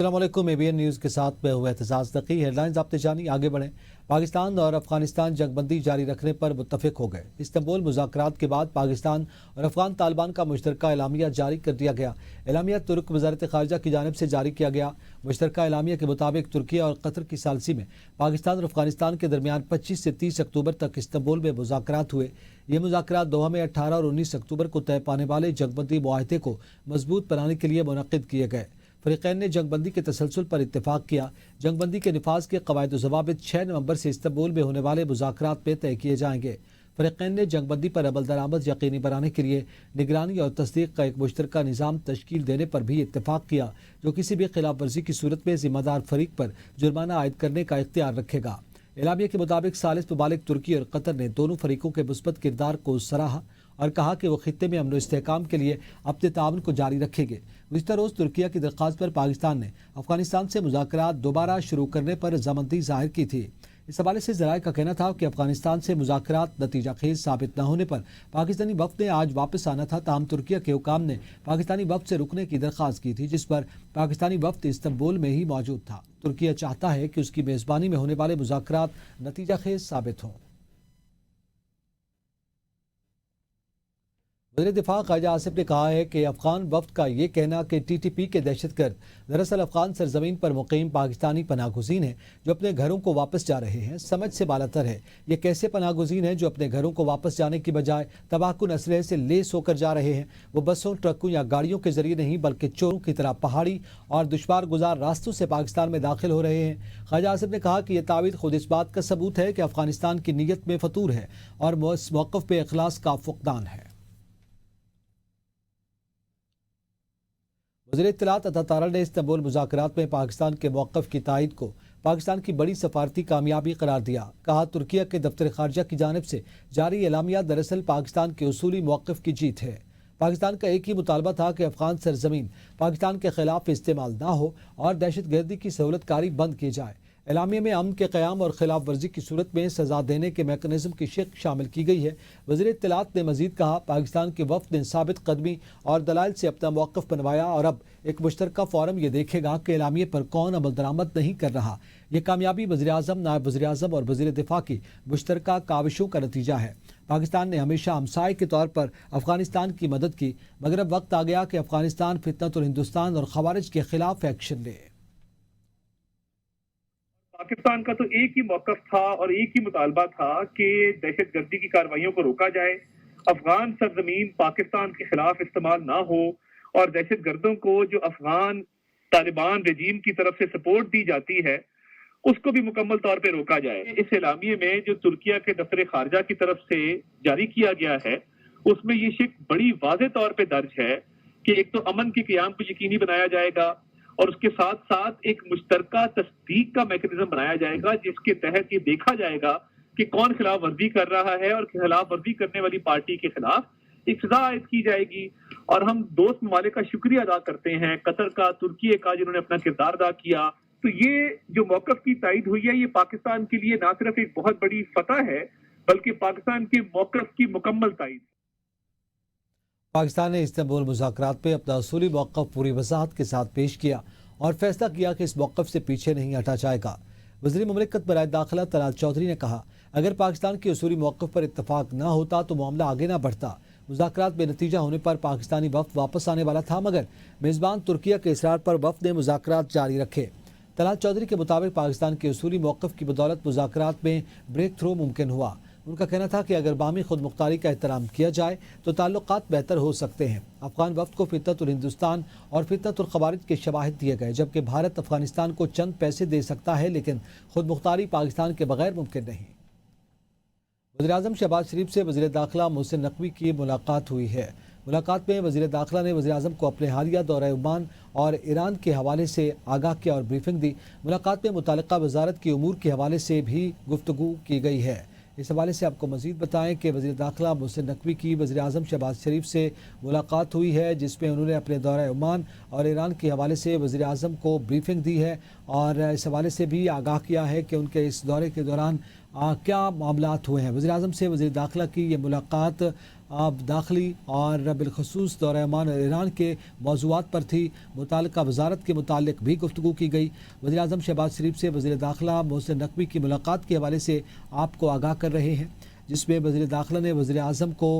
अस्सलाम वालेकुम। ABN news के साथ मैं हुआ एहतसास नकी। हेडलाइंस आपने जानी, आगे बढ़ें। पाकिस्तान और अफगानिस्तान जंगबंदी जारी रखने पर मुत्तफिक हो गए। इस्तांबुल मुज़ाकरात के बाद पाकिस्तान और अफगान तालिबान का मुश्तरका एलामिया जारी कर दिया गया। एलामिया तुर्क वज़ारत ख़ारजा की जानिब से जारी किया गया। मुश्तरका एलामिया के मुताबिक तुर्की और कतर की सालसी में पाकिस्तान और अफगानिस्तान के दरमियान 25 से 30 अक्टूबर तक इस्तांबुल में मुज़ाकरात हुए। ये मुज़ाकरात दोहा में 18 और 19 अक्टूबर को तय पाने वाले जंगबंदी मुआहदे को मजबूत बनाने के लिए मुनक़िद किए गए। फ़रीक़ैन ने जंगबंदी के तसलसल पर इत्तेफाक किया। जंगबंदी के निफाज के कवायद व ज़वाबित 6 नवंबर से इस्तांबुल में होने वाले मुज़ाकरात में तय किए जाएंगे। फ़रीक़ैन ने जंगबंदी पर अमल दरामद यकीनी बनाने के लिए निगरानी और तस्दीक का एक मुश्तरका निज़ाम तश्कील देने पर भी इत्तेफाक किया, जो किसी भी खिलाफ वर्जी की सूरत में ज़िम्मेदार फरीक पर जुर्माना आयद करने का इख्तियार रखेगा। एलामिया के मुताबिक सालिस ममालिक तुर्की और कतर ने दोनों फरीकों के मुस्बत किरदार को सराहा और कहा कि वो खित्ते में अमन व इस्तेहकाम के लिए अपने ताउन को जारी रखेंगे। गुज़िश्ता रोज़ तुर्किया की दरख्वास्त पर पाकिस्तान ने अफगानिस्तान से मुज़ाकरात दोबारा शुरू करने पर रज़ामंदी ज़ाहिर की थी। इस हवाले से ज़राए का कहना था कि अफगानिस्तान से मुज़ाकरात नतीजा खेज साबित न होने पर पाकिस्तानी वफ़द ने आज वापस आना था। ताहम तुर्किया के हुकाम ने पाकिस्तानी वफ़द से रुकने की दरख्वास्त की थी, जिस पर पाकिस्तानी वफ़द इस्तांबुल में ही मौजूद था। तुर्किया चाहता है कि उसकी मेज़बानी में होने वाले मुज़ाकरात नतीजा खेज साबित हों। वज़ीर दिफा ख्वाजा आसिफ ने कहा है कि अफगान वफ़द का ये कहना कि TTP के दहशतगर्द दरअसल अफगान सरजमीन पर मुक़ीम पाकिस्तानी पनाहगुज़ीन हैं जो अपने घरों को वापस जा रहे हैं, समझ से बालातर है। ये कैसे पनाहगुज़ीन हैं जो अपने घरों को वापस जाने की बजाय तबाहकुन असलहे से लेस होकर जा रहे हैं। वो बसों, ट्रकों या गाड़ियों के जरिए नहीं बल्कि चोरों की तरह पहाड़ी और दुश्वार गुजार रास्तों से पाकिस्तान में दाखिल हो रहे हैं। ख्वाजा आसिफ ने कहा कि यह तावील खुद इस बात का सबूत है कि अफगानिस्तान की नीयत में फतूर है और मौक़िफ़ पे इखलास का फुक़दान है। वज़ीर इत्तलात अता तारड़ ने इस्तांबुल मुज़ाकरात में पाकिस्तान के मौक़िफ़ की तायद को पाकिस्तान की बड़ी सफारती कामयाबी करार दिया। कहा, तुर्किया के दफ्तर ख़ारजा की जानिब से जारी एलामिया दरअसल पाकिस्तान के उसूली मौक़िफ़ की जीत है। पाकिस्तान का एक ही मुतालबा था कि अफ़गान सरजमीन पाकिस्तान के खिलाफ इस्तेमाल ना हो और दहशत गर्दी की सहूलत कारी बंद की जाए। एलामिया में अमन के क़याम और खिलाफ वर्जी की सूरत में सज़ा देने के मैकेनिज़्म की शिक शामिल की गई है। वज़ीर इत्तलात ने मज़ीद कहा, पाकिस्तान के वफ़द ने साबित कदमी और दलाइल से अपना मौक़िफ़ बनवाया और अब एक मुश्तरका फ़ोरम ये देखेगा कि एलामिया पर कौन अमल दरामद नहीं कर रहा। ये कामयाबी वज़ीर आज़म, नायब वज़ीर आज़म और वज़ीर दिफा की मुश्तरका काविशों का नतीजा है। पाकिस्तान ने हमेशा हमसाये के तौर पर अफ़गानिस्तान की मदद की, मगर अब वक्त आ गया कि अफ़गानिस्तान फितनतुल हिंदुस्तान और ख़वारिज के खिलाफ एक्शन ले। पाकिस्तान का तो एक ही मौक़िफ़ था और एक ही मुतालबा था कि दहशत गर्दी की कार्रवाइयों को रोका जाए, अफगान सरजमीन पाकिस्तान के खिलाफ इस्तेमाल ना हो और दहशत गर्दों को जो अफगान तालिबान रजीम की तरफ से सपोर्ट दी जाती है उसको भी मुकम्मल तौर पे रोका जाए। इस एलामिये में जो तुर्किया के दफ्तर खारजा की तरफ से जारी किया गया है उसमें ये शिक बड़ी वाज़े तौर पे दर्ज है कि एक तो अमन के क़याम को यकीनी बनाया जाएगा और उसके साथ साथ एक मुश्तरका तस्दीक का मैकेनिज्म बनाया जाएगा जिसके तहत ये देखा जाएगा कि कौन खिलाफ वर्जी कर रहा है और खिलाफ वर्जी करने वाली पार्टी के खिलाफ एक सजा आयद की जाएगी। और हम दोस्त ममालिक का शुक्रिया अदा करते हैं, कतर का, तुर्की का, जिन्होंने अपना किरदार अदा किया। तो ये जो मौक़िफ़ की तायद हुई है ये पाकिस्तान के लिए ना सिर्फ एक बहुत बड़ी फतह है बल्कि पाकिस्तान के मौक़िफ़ की मुकम्मल तायद। पाकिस्तान ने इस्तांबुल मुज़ाकरात पे अपना असूली मौक़िफ़ पूरी वज़ाहत के साथ पेश किया और फैसला किया कि इस मौक़िफ़ से पीछे नहीं हटा जाएगा। वज़ीर मुमलिकत बराए दाखिला तलाल चौधरी ने कहा, अगर पाकिस्तान के असूली मौक़िफ़ पर इत्तफाक न होता तो मामला आगे न बढ़ता। मुज़ाकरात बेनतीजा होने पर पाकिस्तानी वफ़द वापस आने वाला था, मगर मेज़बान तुर्किया के इसरार पर वफ़द ने मुज़ाकरात जारी रखे। तलाल चौधरी के मुताबिक पाकिस्तान के असूली मौक़िफ़ की बदौलत मुज़ाकरात में ब्रेक थ्रू मुमकिन हुआ। उनका कहना था कि अगर बामी खुद मुख्तारी का एहतराम किया जाए तो ताल्लुकात बेहतर हो सकते हैं। अफगान वफ़द को फितनतुल हिंदुस्तान और फितनतुल ख़वारिज के शवाहिद दिए गए, जबकि भारत अफगानिस्तान को चंद पैसे दे सकता है लेकिन खुद मुख्तारी पाकिस्तान के बगैर मुमकिन नहीं। वज़ीर आज़म शहबाज शरीफ से वज़ीर दाखिला मोहसिन नकवी की मुलाकात हुई है। मुलाकात में वज़ीर दाखिला ने वज़ीर आज़म को अपने हालिया दौरा ओमान और ईरान के हवाले से आगाह किया और ब्रीफिंग दी। मुलाकात में मुताल्लिक़ा वज़ारत के उमूर के हवाले से भी गुफ्तगू की गई है। इस हवाले से आपको मज़ीद बताएं कि वज़ीर दाखिला मोहसिन नकवी की वज़ीर आज़म शहबाज शरीफ से मुलाकात हुई है, जिसमें उन्होंने अपने दौरा ओमान और ईरान के हवाले से वज़ीर आज़म को ब्रीफिंग दी है और इस हवाले से भी आगाह किया है कि उनके इस दौरे के दौरान क्या मामलात हुए हैं। वज़ीर-ए-आज़म से वज़ीर दाखिला की ये मुलाकात दाखिली और बिलखसूस दौरे ओमान और ईरान के मौज़ूआत पर थी। मुताल्लिक़ा वजारत के मुताल्लिक़ भी गुफ्तगू की गई। वज़ीर-ए-आज़म शहबाज शरीफ से वज़ीर दाखिला मोहसिन नकवी की मुलाकात के हवाले से आपको आगाह कर रहे हैं, जिसमें वज़ीर दाखिला ने वज़ीर-ए-आज़म को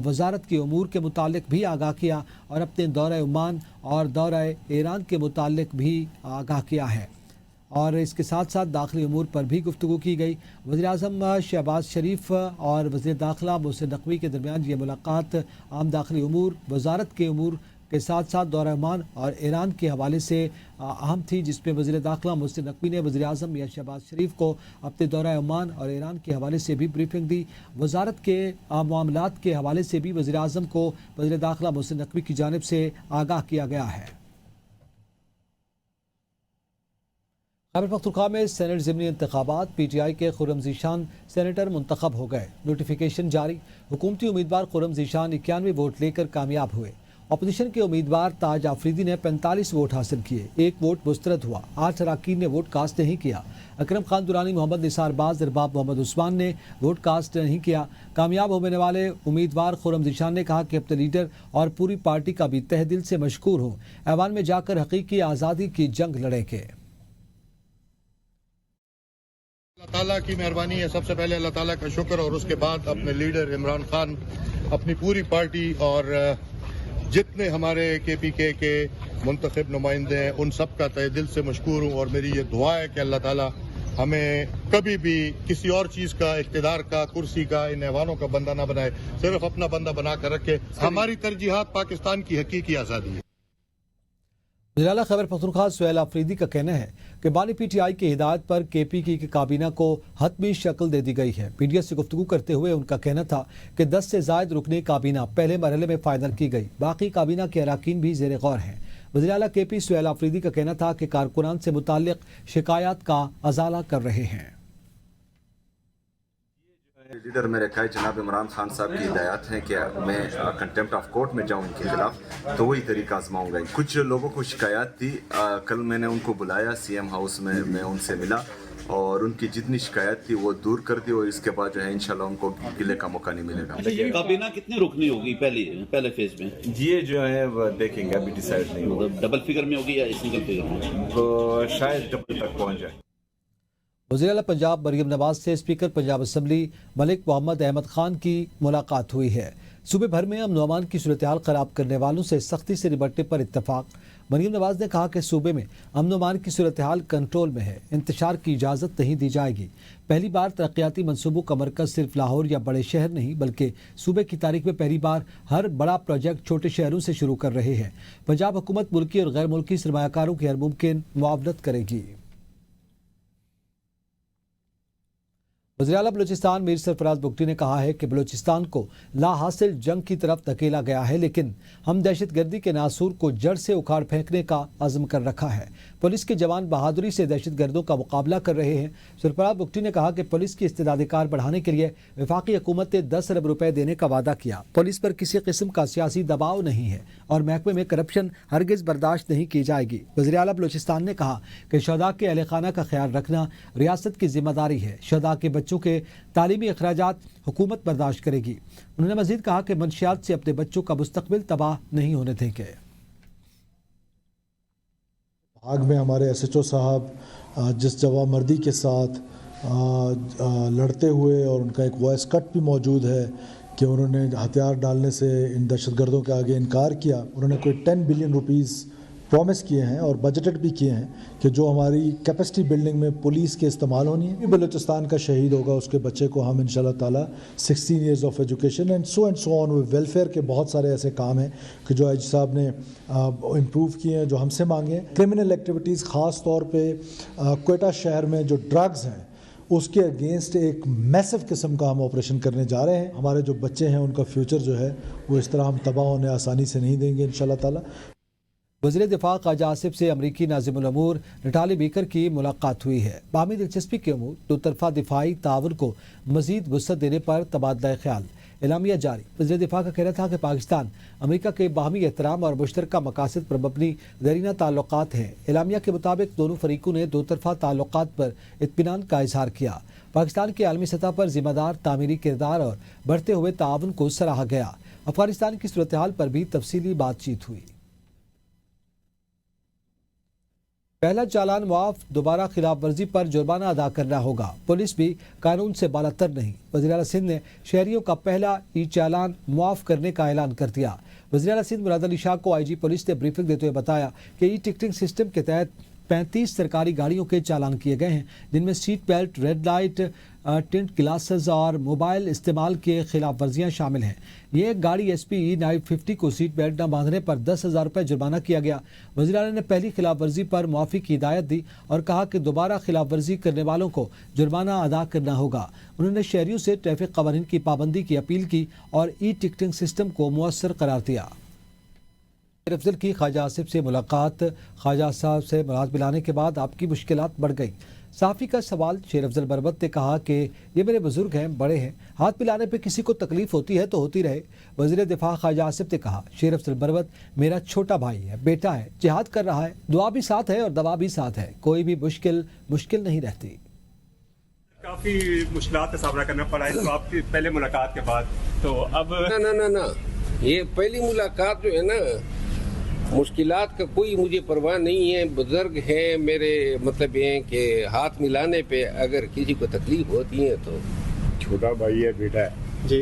वजारत के उमूर के मुताल्लिक़ भी आगाह किया और अपने दौरे ओमान और दौरे ईरान के मुताल्लिक़ भी आगाह किया है। और इसके साथ साथ दाखिली उमूर पर भी गुफ्तगू की गई। वज़ीर-ए-आज़म शहबाज शरीफ और वज़ीर दाखिला मोहसिन नकवी के दरमियान ये मुलाकात आम दाखिली उमूर, वजारत के उमूर के साथ साथ दौरा ओमान और ईरान के हवाले से अहम थी, जिसमें वज़ीर दाखिला मोहसिन नकवी ने वज़ीर-ए-आज़म या शहबाज शरीफ को अपने दौरा ओमान और ईरान के हवाले से भी ब्रीफिंग दी। वजारत के मामलात के हवाले से भी वज़ीर-ए-आज़म को वज़ीर दाखिला मोहसिन नकवी की जानिब से आगाह किया गया है। खैबर पख्तूनख्वा में सेनेट ज़िमनी इंतखाबात, PTI के खुर्रम ज़ीशान सेनेटर मुंतखब हो गए। नोटिफिकेशन जारी। हुकूमती उम्मीदवार खुर्रम ज़ीशान 91 वोट लेकर कामयाब हुए। अपोजिशन के उम्मीदवार ताज आफरीदी ने 45 वोट हासिल किए, 1 वोट मुस्तरद हुआ। 8 अरकान ने वोट कास्ट नहीं किया। अकरम खान दुरानी, मोहम्मद निसार बाज, इरबाब मोहम्मद उस्मान ने वोट कास्ट नहीं किया। कामयाब होने वाले उम्मीदवार खुर्रम ज़ीशान ने कहा कि अपने लीडर और पूरी पार्टी का भी तहे दिल से मशकूर हूँ। ऐवान में जाकर हकीकी आज़ादी की जंग लड़ेंगे। अल्लाह ताला की मेहरबानी है, सबसे पहले अल्लाह ताला का शुक्र, और उसके बाद अपने लीडर इमरान खान, अपनी पूरी पार्टी और जितने हमारे KPK के मुंतखब नुमाइंदे हैं उन सब का तहे दिल से मशकूर हूँ। और मेरी ये दुआ है कि अल्लाह ताला हमें कभी भी किसी और चीज़ का, इख्तिदार का, कुर्सी का, इन ऐवानों का बंदा ना बनाए, सिर्फ अपना बंदा बना कर रखे। हमारी तरजीहात पाकिस्तान की हकीकी आज़ादी है। वज़ीर-ए-आला खैबर पख्तूनख्वा सुहेल आफरीदी का कहना है कि बानी PTI की हिदायत पर KPK की काबीना को हतमी शक्ल दे दी गई है। मीडिया से गुफ्तगू करते हुए उनका कहना था कि 10 से ज़ायद रुकनी काबीना पहले मरहले में फाइनल की गई, बाकी काबीना के अराकीन भी ज़ेर गौर हैं। वज़ीर-ए-आला KP सुहेल आफरीदी का कहना था कि कारकुनान से मुताल्लिक़ शिकायत का अजाला कर रहे हैं। लीडर मेरे कई जनाब इमरान खान साहब की हिदायत हैं कि मैं कंटेम्प्ट ऑफ कोर्ट में जाऊं इनके खिलाफ, तो वही तरीका आजमाऊंगा। कुछ लोगों को शिकायत थी, कल मैंने उनको बुलाया CM हाउस में, मैं उनसे मिला और उनकी जितनी शिकायत थी वो दूर कर दी, और इसके बाद जो है इंशाल्लाह उनको गिले का मौका नहीं मिलेगा। ये काबीना कितनी रुकनी होगी पहले फेज में? ये जो है वो देखेंगे, अभी डिसाइड नहीं होगा। डबल फिगर में होगी या सिंगल फिगर में? तो शायद डबल तक पहुँच जाए। वज़ीर-ए-आला पंजाब मरियम नवाज से स्पीकर पंजाब असम्बली मलिक मोहम्मद अहमद खान की मुलाकात हुई है। सूबे भर में अमन अमान की सूरत हाल ख़राब करने वालों से सख्ती से निपटने पर इत्तफाक। मरियम नवाज ने कहा कि सूबे में अमन अमान की सूरत हाल कंट्रोल में है, इंतशार की इजाज़त नहीं दी जाएगी। पहली बार तरक्याती मनसूबों का मरकज़ सिर्फ लाहौर या बड़े शहर नहीं बल्कि सूबे की तारीख में पहली बार हर बड़ा प्रोजेक्ट छोटे शहरों से शुरू कर रहे हैं। पंजाब हुकूमत मुल्की और गैर मुल्की सरमायाकारों की हर मुमकिन मुआवनत करेगी। वज़ीर-ए-आला बलूचिस्तान मीर सरफराज बुगटी ने कहा है कि बलूचिस्तान को लाहासिल जंग की तरफ धकेला गया है, लेकिन हम दहशतगर्दी के नासूर को जड़ से उखाड़ फेंकने का अज़्म कर रखा है। पुलिस के जवान बहादुरी से दहशतगर्दों का मुकाबला कर रहे हैं। सरफराज बुगटी ने कहा कि पुलिस की इस्तेदादी कार बढ़ाने के लिए वफाकी हुकूमत ने 10 अरब रुपए देने का वादा किया। पुलिस पर किसी किस्म का सियासी दबाव नहीं है और महकमे में करप्शन हरगिज़ बर्दाश्त नहीं की जाएगी। वज़ीर-ए-आला बलूचिस्तान ने कहा कि शहदा के अहले खाना का ख्याल रखना रियासत की जिम्मेदारी है। शहदा के बच्चों के तालीमी अखराजात हुकूमत बर्दाश्त करेगी। उन्होंने मजीद कहा कि मंशियात से अपने बच्चों का मुस्तकबिल तबाह नहीं होने देंगे। आग में हमारे SHO साहब जिस जवामर्दी के साथ लड़ते हुए, और उनका एक वॉइस कट भी मौजूद है कि उन्होंने हथियार डालने से इन दहशतगर्दों के आगे इनकार किया। उन्होंने कोई 10 बिलियन रुपीस प्रॉमिस किए हैं और बजटेड भी किए हैं कि जो हमारी कैपेसिटी बिल्डिंग में पुलिस के इस्तेमाल होनी है। बलूचिस्तान का शहीद होगा, उसके बच्चे को हम इंशाल्लाह ताला 16 years of education and so on welfare के बहुत सारे ऐसे काम हैं कि जो IG साहब ने इम्प्रूव किए हैं, जो हमसे मांगे। क्रिमिनल एक्टिविटीज़ ख़ास तौर पर क्वेटा शहर में जो ड्रग्स हैं उसके अगेंस्ट एक मैसिव किस्म का हम ऑपरेशन करने जा रहे हैं। हमारे जो बच्चे हैं उनका फ्यूचर जो है वो इस तरह हम तबाह होने आसानी से नहीं देंगे इंशाल्लाह ताला। वज़ीर दिफा ख्वाजा आसिफ से अमरीकी नाज़िमुल अमूर नटाली बेकर की मुलाकात हुई है। बामी दिलचस्पी के अमूर दो तरफा दिफाई ताउन को मज़ीद वुसअत देने पर तबादला ख्याल। एलामिया जारी। वज़ीर दिफा का कहना था कि पाकिस्तान अमेरिका के बाहमी एहतराम और मुश्तरका मकासद पर मबनी ज़रीना ताल्लुकात हैं। एलामिया के मुताबिक दोनों फरीकों ने दो तरफा ताल्लुकात पर इत्मीनान का इजहार किया। पाकिस्तान के आलमी सतह पर जिम्मेदार तामीरी किरदार और बढ़ते हुए ताउन को सराहा गया। अफगानिस्तान की सूरत हाल पर भी तफसीली बातचीत हुई। पहला चालान मुआफ, दोबारा खिलाफ वर्जी पर जुर्माना अदा करना होगा। पुलिस भी कानून से बालातर नहीं। वज़ीर आला सिंध ने शहरियों का पहला ई चालान मुआफ करने का ऐलान कर दिया। वज़ीर आला सिंध मुराद अली शाह को IG पुलिस ने ब्रीफिंग देते हुए बताया कि ई टिकटिंग सिस्टम के तहत 35 सरकारी गाड़ियों के चालान किए गए हैं, जिनमें seat belt, red light, tint glasses और मोबाइल इस्तेमाल के खिलाफ वर्जियाँ शामिल हैं। ये गाड़ी SPE 950 को सीट बेल्ट न बांधने पर 10,000 रुपये जुर्माना किया गया। वज़ीर आला ने पहली खिलाफ वर्जी पर मुआफ़ी की हिदायत दी और कहा कि दोबारा खिलाफ वर्जी करने वालों को जुर्माना अदा करना होगा। उन्होंने शहरियों से ट्रैफिक कवानीन की पाबंदी की अपील की और ई टिकटिंग सिस्टम को मुअस्सर करार दिया। अफजल की ख्वाजा आसिफ से मुलाकात। ख्वाजा साहब से मुलाकात मिलाने के बाद आपकी मुश्किलात बढ़ गई। साफ़ी का सवाल। शेर अफजल बरबत ने कहा कि ये मेरे बुजुर्ग हैं, बड़े हैं, हाथ मिलाने पे किसी को तकलीफ होती है तो होती रहे। वज़ीर दिफा ख्वाजा आसिफ ने कहा, शेर अफजल बरबत मेरा छोटा भाई है, बेटा है, जिहाद कर रहा है, दुआ भी साथ है और दवा भी साथ है। कोई भी मुश्किल नहीं रहती। काफी मुश्किलात का सामना करना पड़ा है आपकी पहले मुलाकात के बाद, तो अब ना ये पहली मुलाकात जो है ना, मुश्किलात का कोई मुझे परवाह नहीं है। बुजुर्ग हैं मेरे, मतलब ये कि हाथ मिलाने पे अगर किसी को तकलीफ होती है तो। छोटा भाई है, बेटा है जी,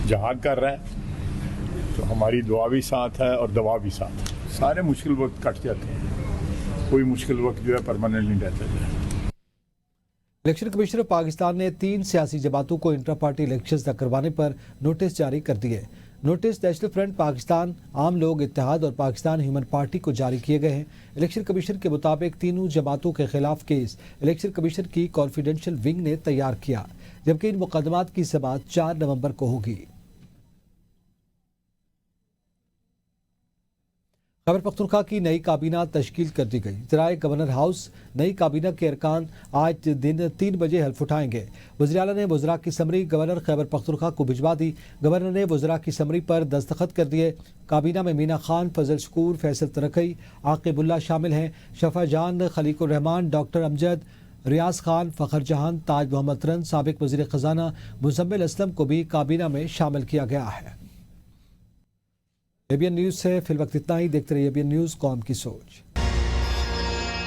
जहाद कर रहा है, तो हमारी दुआ भी साथ है और दवा भी साथ है। सारे मुश्किल वक्त कट जाते हैं, कोई मुश्किल वक्त जो है परमानेंट नहीं रहता है। इलेक्शन कमिश्नर पाकिस्तान ने 3 सियासी जमातों को इंटर पार्टी इलेक्शन न करवाने पर नोटिस जारी कर दिए। नोटिस नेशनल फ्रंट पाकिस्तान, आम लोग इत्तेहाद और पाकिस्तान ह्यूमन पार्टी को जारी किए गए हैं। इलेक्शन कमीशन के मुताबिक तीनों जमातों के खिलाफ केस इलेक्शन कमीशन की कॉन्फिडेंशियल विंग ने तैयार किया, जबकि इन मुकदमात की समाअत 4 नवंबर को होगी। खैबर पख्तूनख्वा की नई काबीना तश्कील कर दी गई। ज़राए गवर्नर हाउस नई काबीना के अरकान आज दिन 3 बजे हल्फ उठाएंगे। वज़ीर आला ने वज़रा की समरी गवर्नर खैबर पख्तूनख्वा को भिजवा दी। गवर्नर ने वज़रा की समरी पर दस्तखत कर दिए। काबीना में मीना खान, फजल शकूर, फैसल तरकई, आकिबुल्ला शामिल हैं। शफा जान, खलीकुर रहमान, डॉक्टर अमजद, रियाज खान, फ़खर जहान, ताज मोहम्मद रन, साबिक वज़ीर ख़जाना मुज़म्मिल असलम को भी काबीना में शामिल किया गया है। ABN न्यूज़ से फिल वक्त इतना ही। देखते रहिए ABN न्यूज़, कौम की सोच।